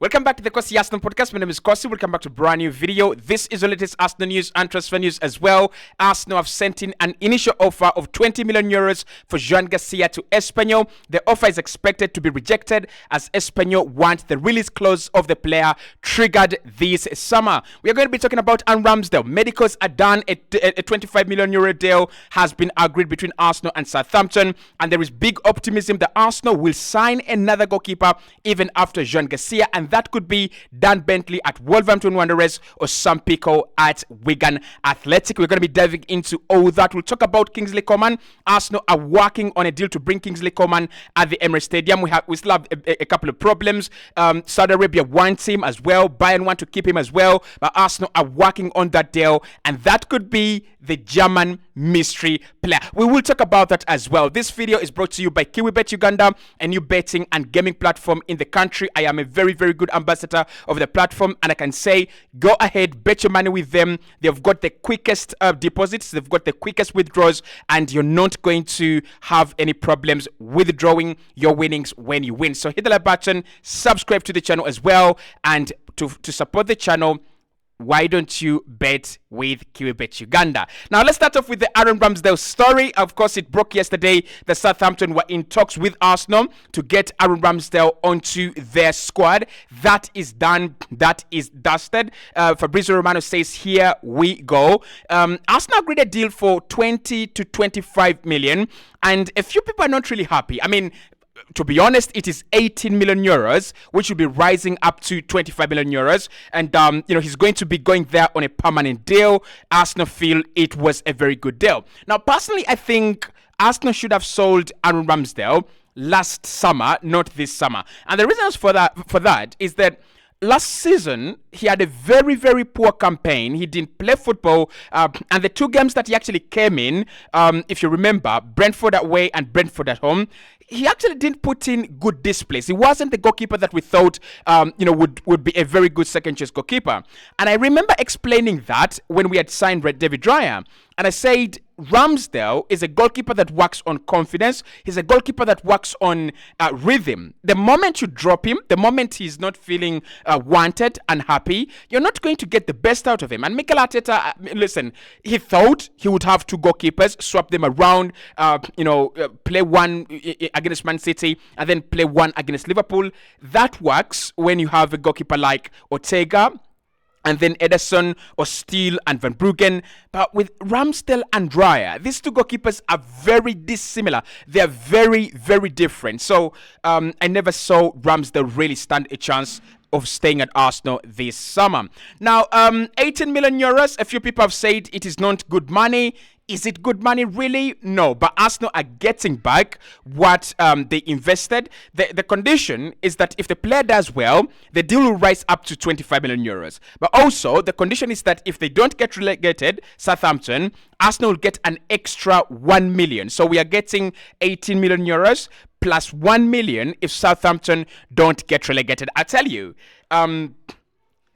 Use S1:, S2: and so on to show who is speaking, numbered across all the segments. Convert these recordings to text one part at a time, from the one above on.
S1: Welcome back to the Kosi Arsenal podcast. My name is Kosi. Welcome back to a brand new video. This is the latest Arsenal news and transfer news as well. Arsenal have sent in an initial offer of 20 million euros for Joan Garcia to Espanyol. The offer is expected to be rejected as Espanyol want the release clause of the player triggered this summer. We are going to be talking about Ramsdale. Medicals are done. A 25 million euro deal has been agreed between Arsenal and Southampton, and there is big optimism that Arsenal will sign another goalkeeper even after Joan Garcia, and that could be Dan Bentley at Wolverhampton Wanderers or Sam Pico at Wigan Athletic. We're going to be diving into all that. We'll talk about Kingsley Coman. Arsenal are working on a deal to bring Kingsley Coman at the Emirates Stadium. We still have a couple of problems. Saudi Arabia wants him as well. Bayern want to keep him as well, but Arsenal are working on that deal, and that could be the German mystery player. We will talk about that as well. This video is brought to you by KiwiBet Uganda, a new betting and gaming platform in the country. I am a very, very good ambassador of the platform, and I can say go ahead, bet your money with them. They've got the quickest deposits, they've got the quickest withdrawals, and you're not going to have any problems withdrawing your winnings when you win. So hit the like button, subscribe to the channel as well, and to support the channel, why don't you bet with KiwiBet Uganda? Now, let's start off with the Aaron Ramsdale story. Of course, it broke yesterday that Southampton were in talks with Arsenal to get Aaron Ramsdale onto their squad. That is done. That is dusted. Fabrizio Romano says, here we go. Arsenal agreed a deal for 20 to 25 million, and a few people are not really happy. I mean, to be honest, it is 18 million euros, which will be rising up to 25 million euros. And, he's going to be going there on a permanent deal. Arsenal feel it was a very good deal. Now, personally, I think Arsenal should have sold Aaron Ramsdale last summer, not this summer. And the reasons for that is that last season, he had a very, very poor campaign. He didn't play football. And the two games that he actually came in, if you remember, Brentford away and Brentford at home, he actually didn't put in good displays. He wasn't the goalkeeper that we thought, would be a very good second-choice goalkeeper. And I remember explaining that when we had signed David Raya. And I said, Ramsdale is a goalkeeper that works on confidence. He's a goalkeeper that works on rhythm. The moment you drop him, the moment he's not feeling wanted and happy, you're not going to get the best out of him. And Mikel Arteta, listen, he thought he would have two goalkeepers, swap them around, play one against Man City and then play one against Liverpool. That works when you have a goalkeeper like Ortega, and then Ederson or Steele and Van Bruggen. But with Ramsdale and Raya, these two goalkeepers are very dissimilar. They are very, very different. So I never saw Ramsdale really stand a chance of staying at Arsenal this summer. Now, 18 million euros, a few people have said it is not good money. Is it good money? Really? No. But Arsenal are getting back what they invested. The condition is that if the player does well, the deal will rise up to 25 million euros. But also, the condition is that if they don't get relegated, Southampton, Arsenal will get an extra 1 million. So we are getting 18 million euros plus 1 million if Southampton don't get relegated. I tell you,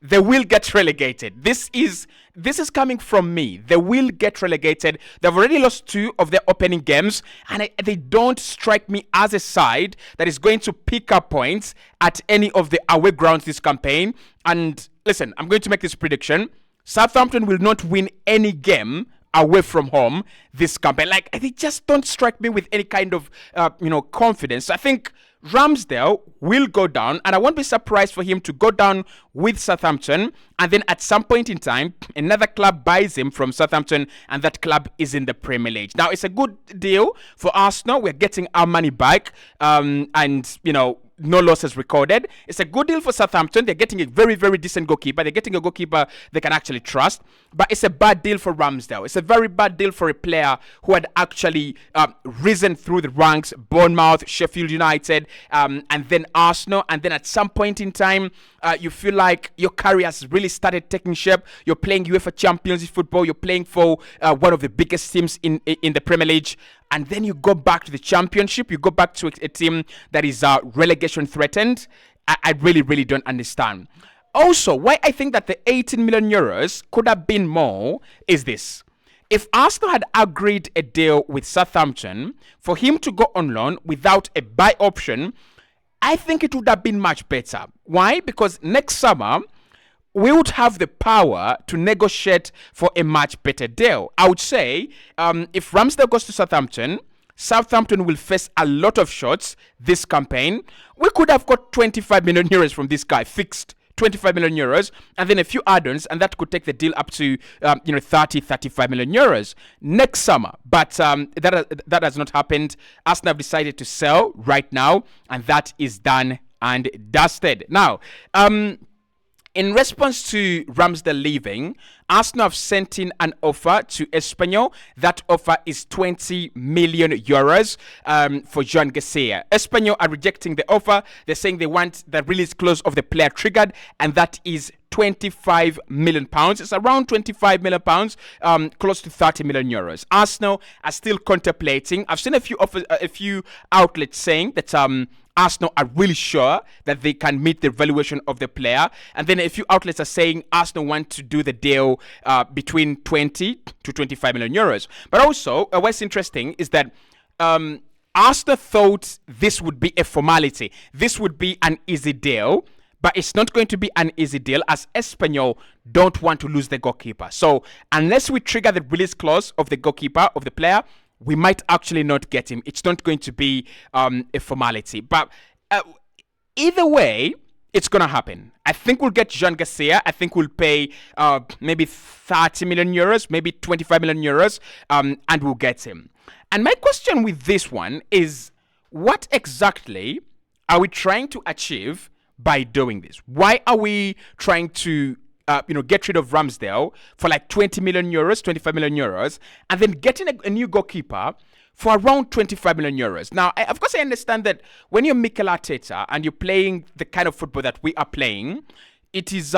S1: they will get relegated. This is coming from me. They will get relegated. They've already lost 2 of their opening games, and they don't strike me as a side that is going to pick up points at any of the away grounds this campaign. And listen, I'm going to make this prediction. Southampton will not win any game away from home this campaign. Like, they just don't strike me with any kind of confidence. I think Ramsdale will go down, and I won't be surprised for him to go down with Southampton, and then at some point in time, another club buys him from Southampton, and that club is in the Premier League. Now, it's a good deal for Arsenal. We're getting our money back, and, no losses recorded. It's a good deal for Southampton. They're getting a very, very decent goalkeeper. They're getting a goalkeeper they can actually trust. But it's a bad deal for Ramsdale. It's a very bad deal for a player who had actually risen through the ranks, Bournemouth, Sheffield United, and then Arsenal. And then at some point in time, you feel like your career has really started taking shape. You're playing UEFA Champions League football. You're playing for one of the biggest teams in the Premier League. And then you go back to the Championship. You go back to a team that is relegation threatened. I really, really don't understand. Also, why I think that the 18 million euros could have been more is this. If Arsenal had agreed a deal with Southampton for him to go on loan without a buy option, I think it would have been much better. Why? Because next summer, we would have the power to negotiate for a much better deal. I would say if Ramsdale goes to Southampton, Southampton will face a lot of shots this campaign. We could have got 25 million euros from this guy, fixed 25 million euros, and then a few add-ons, and that could take the deal up to 35 million euros next summer. But that has not happened. Arsenal have decided to sell right now, and that is done and dusted. Now, in response to Ramsdale leaving, Arsenal have sent in an offer to Espanyol. That offer is 20 million euros for Joan Garcia. Espanyol are rejecting the offer. They're saying they want the release clause of the player triggered, and that is 25 million pounds. It's around 25 million pounds, close to 30 million euros. Arsenal are still contemplating. I've seen a few outlets saying that Arsenal are really sure that they can meet the valuation of the player, and then a few outlets are saying Arsenal want to do the deal between 20 to 25 million euros. But also, what's interesting is that Arsenal thought this would be a formality. This would be an easy deal. But it's not going to be an easy deal, as Espanyol don't want to lose the goalkeeper. So unless we trigger the release clause of the goalkeeper, of the player, we might actually not get him. It's not going to be a formality. But either way, it's going to happen. I think we'll get Joan Garcia. I think we'll pay maybe 30 million euros, maybe 25 million euros, and we'll get him. And my question with this one is, what exactly are we trying to achieve by doing this? Why are we trying to get rid of Ramsdale for like 20 million euros, 25 million euros, and then getting a new goalkeeper for around 25 million euros? Now, of course, I understand that when you're Mikel Arteta and you're playing the kind of football that we are playing, it is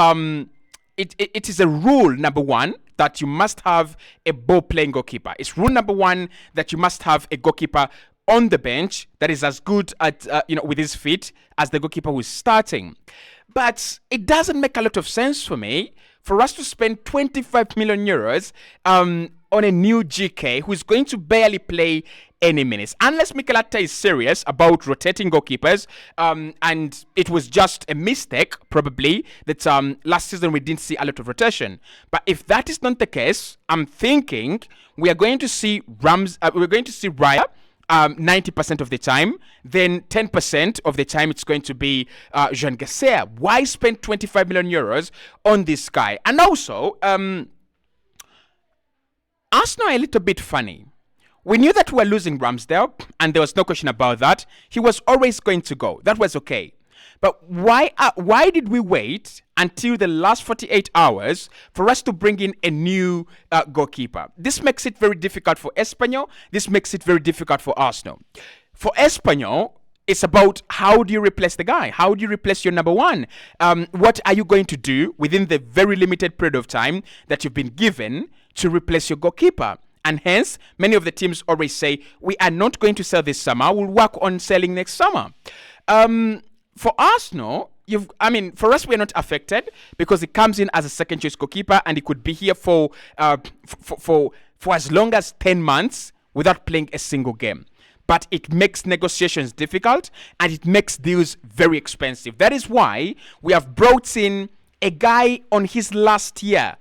S1: it is a rule, number one, that you must have a ball-playing goalkeeper. It's rule number one that you must have a goalkeeper on the bench that is as good at with his feet as the goalkeeper who's starting. But it doesn't make a lot of sense for me for us to spend 25 million euros on a new GK who's going to barely play any minutes, unless Mikel Arteta is serious about rotating goalkeepers. And it was just a mistake, probably, that last season we didn't see a lot of rotation. But if that is not the case, I'm thinking we are going to see Raya 90% of the time, then 10% of the time it's going to be Joan Garcia. Why spend 25 million euros on this guy? And also, Arsenal are a little bit funny. We knew that we were losing Ramsdale, and there was no question about that. He was always going to go. That was okay. But why did we wait until the last 48 hours for us to bring in a new goalkeeper? This makes it very difficult for Espanyol. This makes it very difficult for Arsenal. For Espanyol, it's about how do you replace the guy? How do you replace your number one? What are you going to do within the very limited period of time that you've been given to replace your goalkeeper? And hence, many of the teams always say, we are not going to sell this summer. We'll work on selling next summer. For Arsenal, for us, we're not affected because it comes in as a second choice goalkeeper, and he could be here for as long as 10 months without playing a single game. But it makes negotiations difficult, and it makes deals very expensive. That is why we have brought in a guy on his last year,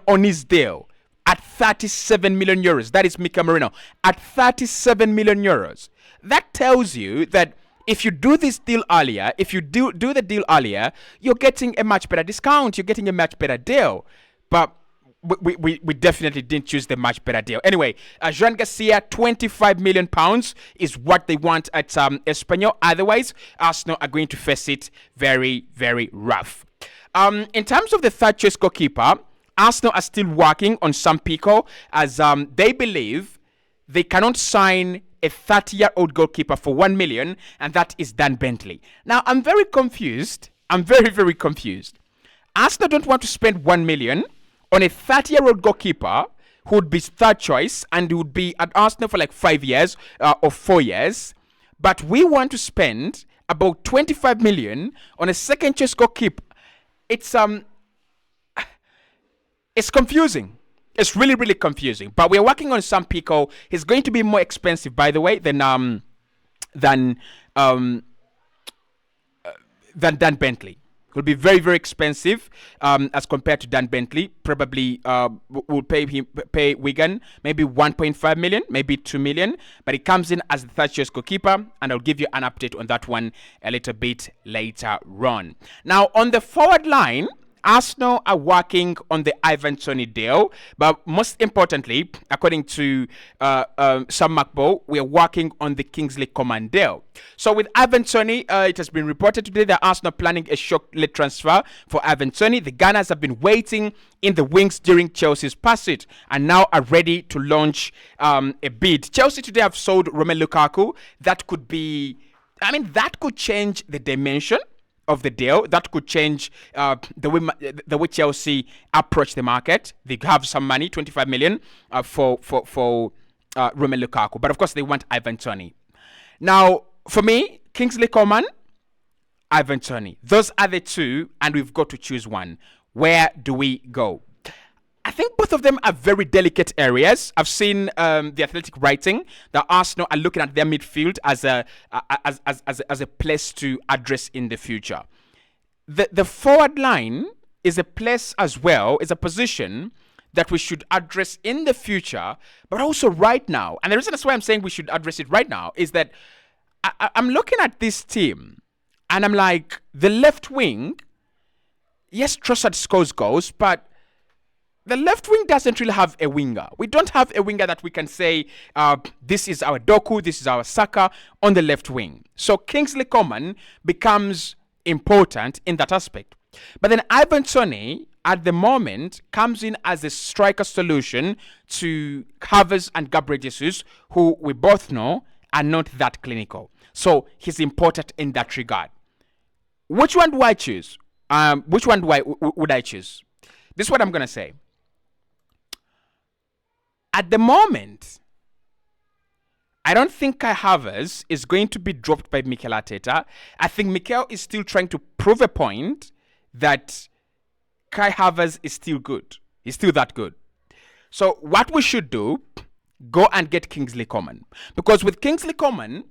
S1: on his deal, at 37 million euros. That is Mika Marino at 37 million euros. That tells you that if you do this deal earlier, if you do the deal earlier, you're getting a much better discount. You're getting a much better deal. But we definitely didn't choose the much better deal. Anyway, Joan Garcia, 25 million pounds is what they want at Espanyol. Otherwise, Arsenal are going to face it very, very rough. In terms of the third choice goalkeeper, Arsenal are still working on Sam Pico, as they believe they cannot sign a 30-year-old goalkeeper for 1 million, and that is Dan Bentley. Now, I'm very confused. I'm very, very confused. Arsenal don't want to spend 1 million on a 30-year-old goalkeeper who would be third choice and would be at Arsenal for like 5 years or 4 years. But we want to spend about 25 million on a second choice goalkeeper. It's confusing. It's really, really confusing. But we're working on Sam Pico. He's going to be more expensive, by the way, than than Dan Bentley. Will be very, very expensive as compared to Dan Bentley. Probably will pay Wigan maybe 1.5 million, maybe 2 million. But it comes in as the third choice goalkeeper, and I'll give you an update on that one a little bit later on. Now, on the forward line, Arsenal are working on the Ivan Toney deal, but most importantly, according to Sam McBow, we are working on the Kingsley Coman deal. So with Ivan Toney, it has been reported today that Arsenal are planning a shock-led transfer for Ivan Toney. The Gunners have been waiting in the wings during Chelsea's passage and now are ready to launch a bid. Chelsea today have sold Romelu Lukaku. That could be, that could change the dimension of the deal. That could change the way Chelsea approach the market. They have some money, 25 million for Romelu Lukaku, but of course they want Ivan Toney. Now, for me, Kingsley Coman, Ivan Toney. Those are the two, and we've got to choose one. Where do we go? I think both of them are very delicate areas. I've seen the Athletic writing that Arsenal are looking at their midfield as a place to address in the future. The forward line is a place as well, is a position that we should address in the future, but also right now. And the reason that's why I'm saying we should address it right now is that I'm looking at this team and I'm like, the left wing, yes, Trossard scores goals, but the left wing doesn't really have a winger. We don't have a winger that we can say, this is our Doku, this is our Saka on the left wing. So Kingsley Coman becomes important in that aspect. But then Ivan Toney, at the moment, comes in as a striker solution to Havertz and Gabriel Jesus, who we both know are not that clinical. So he's important in that regard. Which one do I choose? Which one would I choose? This is what I'm going to say. At the moment, I don't think Kai Havertz is going to be dropped by Mikel Arteta. I think Mikel is still trying to prove a point that Kai Havertz is still good. He's still that good. So what we should do, go and get Kingsley Coman. Because with Kingsley Coman,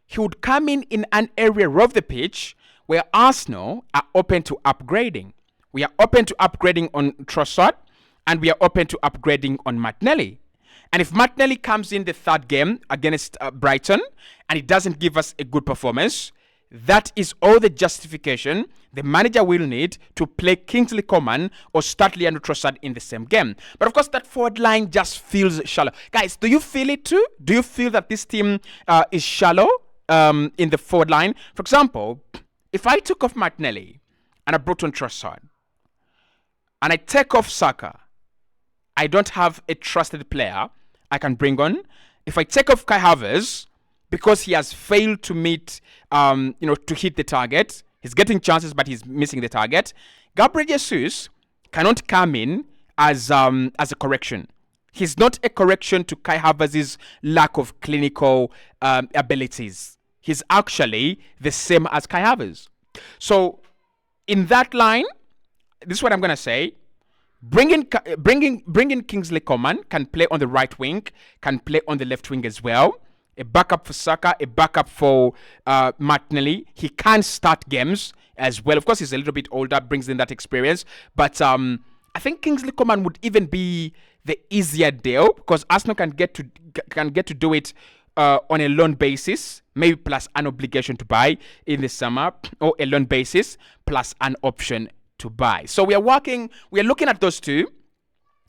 S1: he would come in an area of the pitch where Arsenal are open to upgrading. We are open to upgrading on Trossard, and we are open to upgrading on Martinelli. And if Martinelli comes in the third game against Brighton and he doesn't give us a good performance, that is all the justification the manager will need to play Kingsley Coman or start Leandro Trossard in the same game. But of course, that forward line just feels shallow. Guys, do you feel it too? Do you feel that this team is shallow in the forward line? For example, if I took off Martinelli and I brought on Trossard and I take off Saka, I don't have a trusted player I can bring on. If I take off Kai Havertz because he has failed to meet, to hit the target, he's getting chances but he's missing the target. Gabriel Jesus cannot come in as a correction. He's not a correction to Kai Havertz's lack of clinical abilities. He's actually the same as Kai Havertz. So in that line, this is what I'm gonna say. Bringing Kingsley Coman, can play on the right wing, can play on the left wing as well. A backup for Saka, a backup for Martinelli. He can start games as well. Of course, he's a little bit older, brings in that experience. But I think Kingsley Coman would even be the easier deal because Arsenal can get to do it on a loan basis, maybe plus an obligation to buy in the summer, or a loan basis plus an option to buy. So we are looking at those two.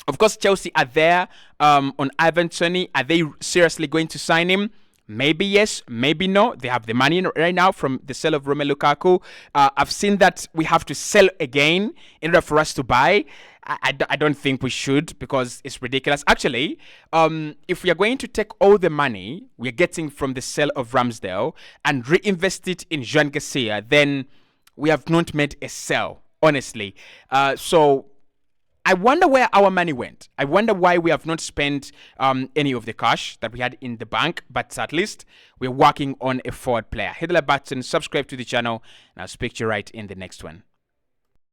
S1: Of course, Chelsea are there on Ivan Toney. Are they seriously going to sign him? Maybe yes, maybe no. They have the money right now from the sale of Romelu Lukaku. I've seen that we have to sell again in order for us to buy. I don't think we should because it's ridiculous. Actually, if we are going to take all the money we're getting from the sale of Ramsdale and reinvest it in Jean Garcia, then we have not made a sell. Honestly. So I wonder where our money went. I wonder why we have not spent any of the cash that we had in the bank. But at least we're working on a forward player. Hit the like button, subscribe to the channel, and I'll speak to you right in the next one.